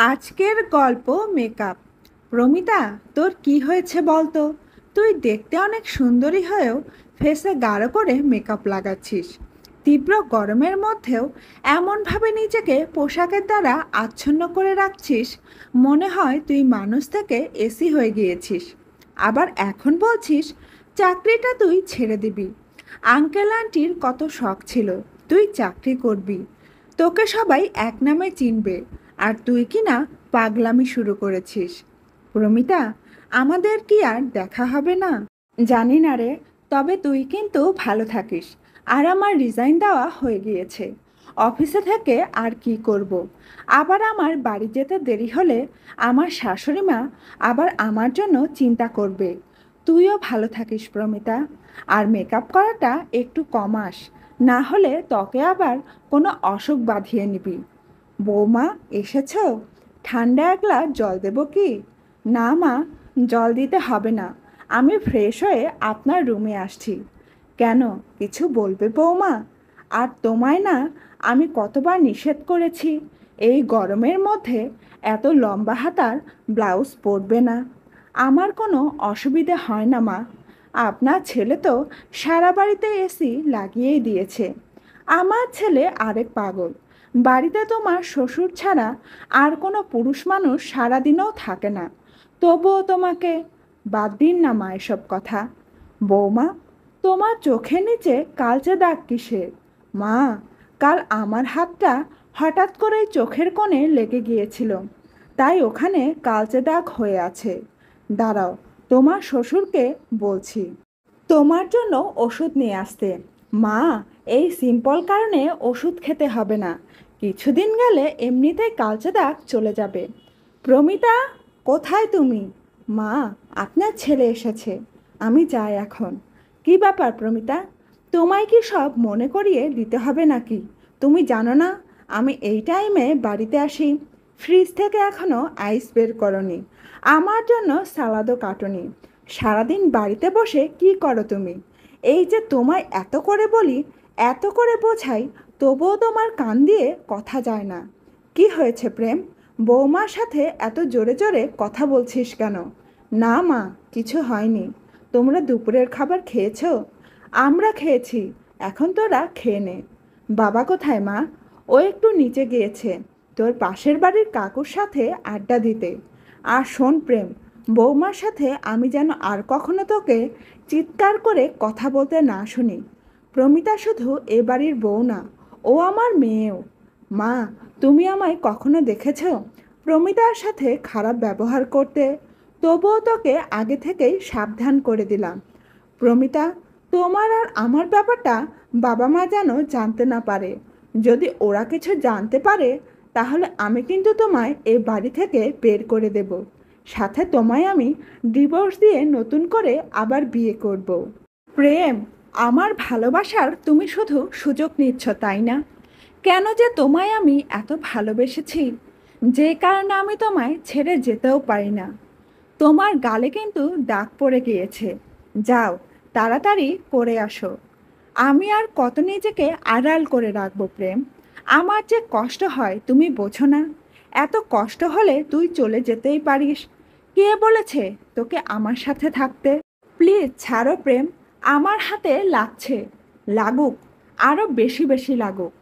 আজকের গল্প মেকআপ। প্রমিতা, তোর কি হয়েছে বলতো? তুই দেখতে অনেক সুন্দরী হয়েও ফেসে গাঢ় করে মেকআপ লাগাচ্ছিস। তীব্র গরমের মধ্যেও এমনভাবে নিজেকে পোশাকের দ্বারা আচ্ছন্ন করে রাখছিস, মনে হয় তুই মানুষ থেকে এসি হয়ে গিয়েছিস। আবার এখন বলছিস চাকরিটা তুই ছেড়ে দিবি। আঙ্কেল আন্টির কত শখ ছিল তুই চাকরি করবি, তোকে সবাই এক নামে চিনবে, আর তুই কি না পাগলামি শুরু করেছিস। প্রমিতা, আমাদের কি আর দেখা হবে না? জানি না রে, তবে তুই কিন্তু ভালো থাকিস। আর আমার রিজাইন দেওয়া হয়ে গিয়েছে অফিসে থেকে। আর কি করব, আবার আমার বাড়ি যেতে দেরি হলে আমার শাশুড়ি মা আবার আমার জন্য চিন্তা করবে। তুইও ভালো থাকিস প্রমিতা, আর মেকআপ করাটা একটু কমাস, না হলে ত্বকে আবার কোনো অসুখ বাঁধিয়ে নিবি। বৌমা, এসেছো? ঠান্ডা এক গ্লাস জল দেবো কি? না মা, জল দিতে হবে না, আমি ফ্রেশ হয়ে আপনার রুমে আসছি। কেন, কিছু বলবে বৌমা? আর তোমায় না আমি কতবার নিষেধ করেছি এই গরমের মধ্যে এত লম্বা হাতার ব্লাউজ পরবে না। আমার কোনো অসুবিধে হয় না মা, আপনার ছেলে তো সারা বাড়িতে এসি লাগিয়েই দিয়েছে। আমার ছেলে আরেক পাগল, বাড়িতে তোমার শ্বশুর ছাড়া আর কোনো পুরুষ মানুষ সারাদিনও থাকে না, তবুও তোমাকে। বাদ দিন না মা এসব কথা। বৌমা, তোমার চোখের নিচে কালচে দাগ কিসের? মা, কাল আমার হাতটা হঠাৎ করেই চোখের কোণে লেগে গিয়েছিল, তাই ওখানে কালচে দাগ হয়ে আছে। দাঁড়াও, তোমার শ্বশুরকে বলছি তোমার জন্য ওষুধ নিয়ে আসতে। মা, এই সিম্পল কারণে ওষুধ খেতে হবে না, কিছুদিন গেলে এমনিতেই কালচে দাগ চলে যাবে। প্রমিতা, কোথায় তুমি? মা, আপনার ছেলে এসেছে, আমি যাই এখন। কি ব্যাপার প্রমিতা, তোমায় কি সব মনে করিয়ে দিতে হবে নাকি? তুমি জানো না আমি এই টাইমে বাড়িতে আসি? ফ্রিজ থেকে এখনও আইস বের করনি, আমার জন্য সালাদও কাটনি। সারাদিন বাড়িতে বসে কি করো তুমি? এই যে তোমায় এত করে বলি, এত করে বোঝাই, তবুও তোমার কান দিয়ে কথা যায় না। কি হয়েছে প্রেম? বৌমার সাথে এত জোরে জোরে কথা বলছিস কেন? না মা, কিছু হয়নি। তোমরা দুপুরের খাবার খেয়েছো? আমরা খেয়েছি, এখন তোরা খেয়ে নে। বাবা কোথায় মা? ও একটু নিচে গিয়েছে তোর পাশের বাড়ির কাকুর সাথে আড্ডা দিতে। আর শোন প্রেম, বৌমার সাথে আমি যেন আর কখনো তোকে চিৎকার করে কথা বলতে না শুনি। প্রমিতা শুধু এ বাড়ির বউ না, ও আমার মেয়েও। মা, তুমি আমায় কখনো দেখেছ প্রমিতার সাথে খারাপ ব্যবহার করতে? তবুও তোকে আগে থেকেই সাবধান করে দিলাম। প্রমিতা, তোমার আর আমার ব্যাপারটা বাবা মা যেন জানতে না পারে। যদি ওরা কিছু জানতে পারে তাহলে আমি কিন্তু তোমায় এই বাড়ি থেকে বের করে দেব, সাথে তোমায় আমি ডিভোর্স দিয়ে নতুন করে আবার বিয়ে করব। প্রেম, আমার ভালোবাসার তুমি শুধু সুযোগ নিচ্ছ তাই না? কেন যে তোমায় আমি এত ভালোবেসেছি, যে কারণে আমি তোমায় ছেড়ে যেতেও পারি না। তোমার গালে কিন্তু দাগ পড়ে গিয়েছে, যাও তাড়াতাড়ি করে আসো। আমি আর কত নিজেকে আড়াল করে রাখবো প্রেম? আমার যে কষ্ট হয় তুমি বোঝো না? এত কষ্ট হলে তুই চলে যেতেই পারিস। কে বলেছে তোকে আমার সাথে থাকতে? প্লিজ ছাড়ো প্রেম, আমার হাতে লাগছে, লাগুক, আরও বেশি বেশি লাগুক।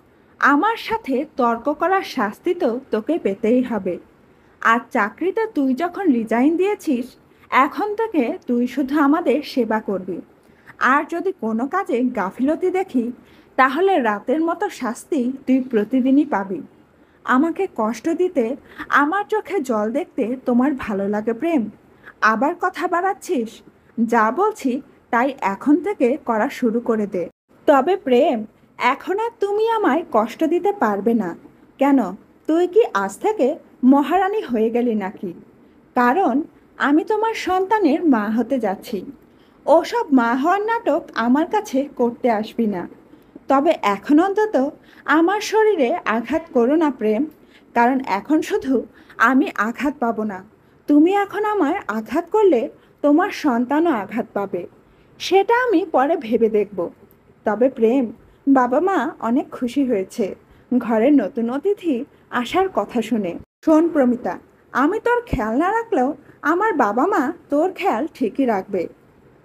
আমার সাথে তর্ক করার শাস্তি তো তোকে পেতেই হবে। আর চাকরিতে তুই যখন রিজাইন দিয়েছিস, এখন থেকে তুই শুধু আমাদের সেবা করবি। আর যদি কোনো কাজে গাফিলতি দেখি, তাহলে রাতের মতো শাস্তি তুই প্রতিদিনই পাবি। আমাকে কষ্ট দিতে, আমার চোখে জল দেখতে তোমার ভালো লাগে প্রেম? আবার কথা বাড়াচ্ছিস? যা বলছি তাই এখন থেকে করা শুরু করে দে। তবে প্রেম, এখন আর তুমি আমায় কষ্ট দিতে পারবে না। কেন, তুই কি আজ থেকে মহারানী হয়ে গেলি নাকি? কারণ আমি তোমার সন্তানের মা হতে যাচ্ছি। ওসব মা হওয়ার নাটক আমার কাছে করতে আসবি না। তবে এখন অন্তত আমার শরীরে আঘাত করো না প্রেম, কারণ এখন শুধু আমি আঘাত পাবো না, তুমি এখন আমায় আঘাত করলে তোমার সন্তানও আঘাত পাবে। সেটা আমি পরে ভেবে দেখব। তবে প্রেম, বাবা মা অনেক খুশি হয়েছে ঘরের নতুন অতিথি আসার কথা শুনে। শোন প্রমিতা, আমি তোর খেয়াল না রাখলেও আমার বাবা মা তোর খেয়াল ঠিকই রাখবে।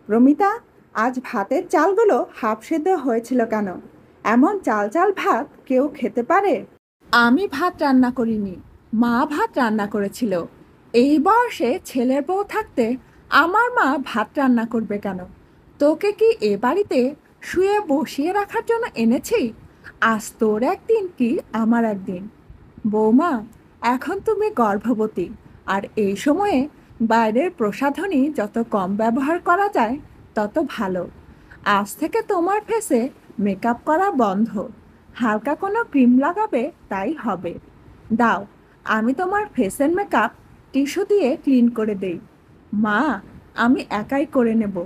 প্রমিতা, আজ ভাতের চালগুলো হাফ সেদ্ধ হয়েছিল কেন? এমন চাল চাল ভাত কেউ খেতে পারে? আমি ভাত রান্না করিনি, মা ভাত রান্না করেছিল। এই বয়সে ছেলের বউ থাকতে আমার মা ভাত রান্না করবে কেন? তোকে কি এ বাড়িতে শুয়ে বসিয়ে রাখার জন্য এনেছি? আজ তোর একদিন কি আমার একদিন। বৌমা, এখন তুমি গর্ভবতী, আর এই সময়ে বাইরের প্রসাধনী যত কম ব্যবহার করা যায় তত ভালো। আজ থেকে তোমার ফেসে মেকআপ করা বন্ধ। হালকা কোনো ক্রিম লাগাবে তাই হবে। দাও, আমি তোমার ফেসের মেকআপ টিস্যু দিয়ে ক্লিন করে দেই। মা, আমি একাই করে নেব,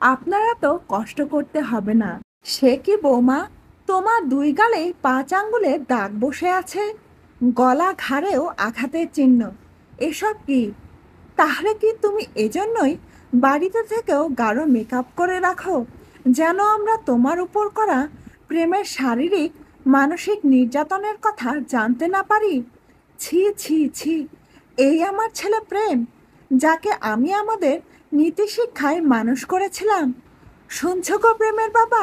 আপনারা তো কষ্ট করতে হবে না। সে কি বৌমা, তোমার দুই গালেই 5 আঙ্গুলের দাগ বসে আছে, গলা ঘাড়েও আঘাতের চিহ্ন। এসব কি? তাহলে কি তুমি এজন্যই বাড়িতে থেকেও গাঢ় মেকআপ করে রাখো, যেন আমরা তোমার উপর করা প্রেমের শারীরিক মানসিক নির্যাতনের কথা জানতে না পারি? ছি ছি ছি, এই আমার ছেলে প্রেম, যাকে আমি আমাদের নীতিশিক্ষায় মানুষ করেছিলাম। শুনছো গো প্রেমের বাবা,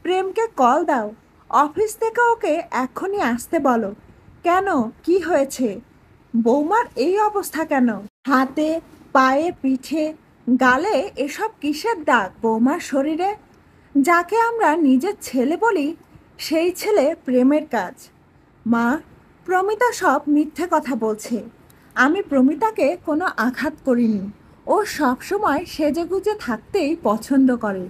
প্রেমকে কল দাও, অফিস থেকে ওকে এক্ষুনি আসতে বলো। কেন, কি হয়েছে? বৌমার এই অবস্থা কেন? হাতে, পায়ে, পিঠে, গালে এসব কিসের দাগ বৌমার শরীরে? যাকে আমরা নিজের ছেলে বলি সেই ছেলে প্রেমের কাজ। মা, প্রমিতা সব মিথ্যে কথা বলছে। আমি প্রমিতাকে কোনো আঘাত করিনি। ও সবসময় সেজেগুজে থাকতেই পছন্দ করে,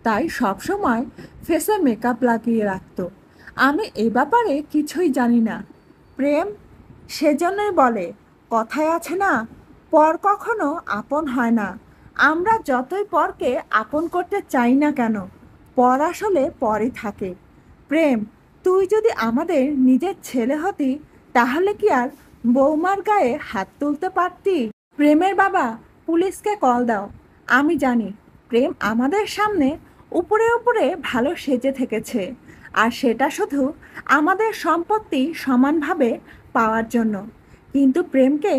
তাই সবসময় ফেসে মেকআপ লাগিয়ে রাখতো। আমি এ ব্যাপারে কিছুই জানি না। প্রেম, সেজন্যই বলে, কথায় আছে না, পর কখনো আপন হয় না। আমরা যতই পরকে আপন করতে চাই না কেন, পর আসলে পরই থাকে। প্রেম, তুই যদি আমাদের নিজের ছেলে হতি তাহলে কি আর বৌমার গায়ে হাত তুলতে পারতি? প্রেমের বাবা, পুলিশকে কল দাও। আমি জানি প্রেম আমাদের সামনে উপরে উপরে ভালো সেজে থেকেছে, আর সেটা শুধু আমাদের সম্পত্তি সমানভাবে পাওয়ার জন্য। কিন্তু প্রেমকে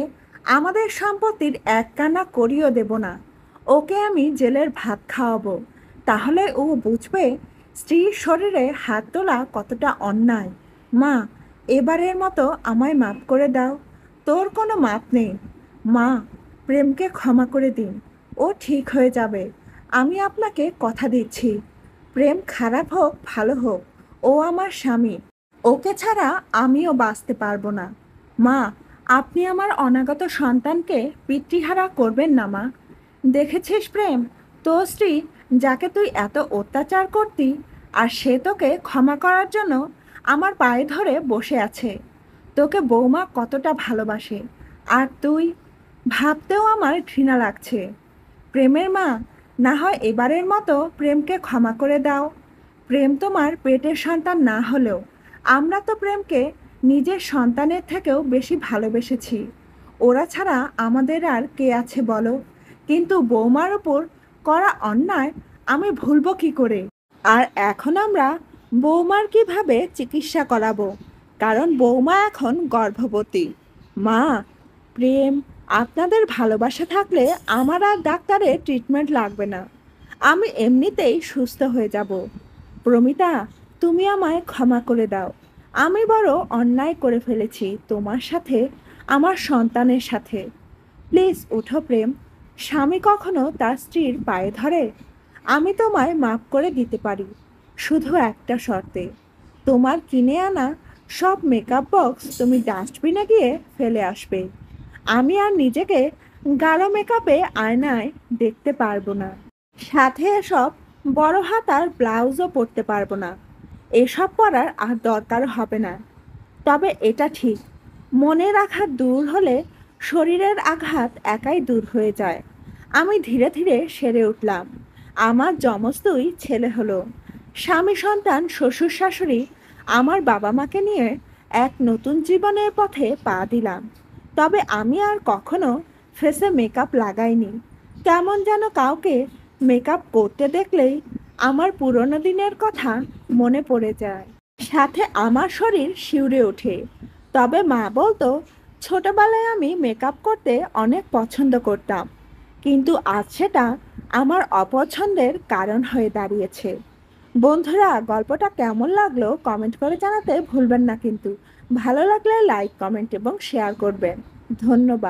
আমাদের সম্পত্তির এক কানা করিও দেব না। ওকে আমি জেলের ভাত খাওয়াবো, তাহলে ও বুঝবে স্ত্রীর শরীরে হাত তোলা কতটা অন্যায়। মা, এবারের মতো আমায় মাপ করে দাও, তোর কোনো মাপ নেই। মা, প্রেমকে ক্ষমা করে দিন, ও ঠিক হয়ে যাবে। আমি আপনাকে কথা দিচ্ছি, প্রেম খারাপ হোক ভালো হোক, ও আমার স্বামী, ওকে ছাড়া আমিও বাঁচতে পারবো না। মা, আপনি আমার অনাগত সন্তানকে পিতৃহারা করবেন না মা। দেখেছিস প্রেম, তোর স্ত্রী যাকে তুই এত অত্যাচার করতি, আর সে তোকে ক্ষমা করার জন্য আমার পায়ে ধরে বসে আছে। তোকে বৌমা কতটা ভালোবাসে, আর তুই, ভাবতেও আমার ঘৃণা লাগছে। প্রেমের মা, না হয় এবারের মতো প্রেমকে ক্ষমা করে দাও। প্রেম তোমার পেটের সন্তান না হলেও আমরা তো প্রেমকে নিজের সন্তানের থেকেও বেশি ভালোবেসেছি। ওরা ছাড়া আমাদের আর কে আছে বলো? কিন্তু বৌমার ওপর করা অন্যায় আমি ভুলবো কি করে? আর এখন আমরা বৌমার কিভাবে চিকিৎসা করাবো, কারণ বৌমা এখন গর্ভবতী। মা, প্রেম, আপনাদের ভালোবাসা থাকলে আমার আর ডাক্তারের ট্রিটমেন্ট লাগবে না, আমি এমনিতেই সুস্থ হয়ে যাব। প্রমিতা, তুমি আমায় ক্ষমা করে দাও। আমি বড় অন্যায় করে ফেলেছি তোমার সাথে, আমার সন্তানের সাথে। প্লিজ উঠো প্রেম। স্বামী কখনো তার স্ত্রীর পায়ে ধরে? আমি তোমায় মাফ করে দিতে পারি, শুধু একটা শর্তে। তোমার কিনে আনা সব মেকআপ বক্স তুমি ডাস্টবিনে গিয়ে ফেলে আসবে। আমি আর নিজেকে গাঢ় মেকআপে আয়নায় দেখতে পারবো না। সাথে এসব বড় হাতার ব্লাউজও পরতে পারবো না। এসব পরার আর দরকার হবে না। তবে এটা ঠিক, মনে রাখা দূর হলে শরীরের আঘাত একাই দূর হয়ে যায়। আমি ধীরে ধীরে সেরে উঠলাম। আমার যমজ 2 ছেলে হলো। স্বামী, সন্তান, শ্বশুর শাশুড়ি, আমার বাবা মাকে নিয়ে এক নতুন জীবনের পথে পা দিলাম। তবে আমি আর কখনো ফেসে মেকআপ লাগাইনি। কেমন যেন কাউকে মেকআপ করতে দেখলেই আমার পুরনো দিনের কথা মনে পড়ে যায়, সাথে আমার শরীর শিউরে ওঠে। তবে মা বলতো, ছোটবেলায় আমি মেকআপ করতে অনেক পছন্দ করতাম, কিন্তু আজ সেটা আমার অপছন্দের কারণ হয়ে দাঁড়িয়েছে। বন্ধুরা, গল্পটা কেমন লাগলো কমেন্ট করে জানাতে ভুলবেন না কিন্তু। ভালো লাগলে লাইক, কমেন্ট এবং শেয়ার করবেন। ধন্যবাদ।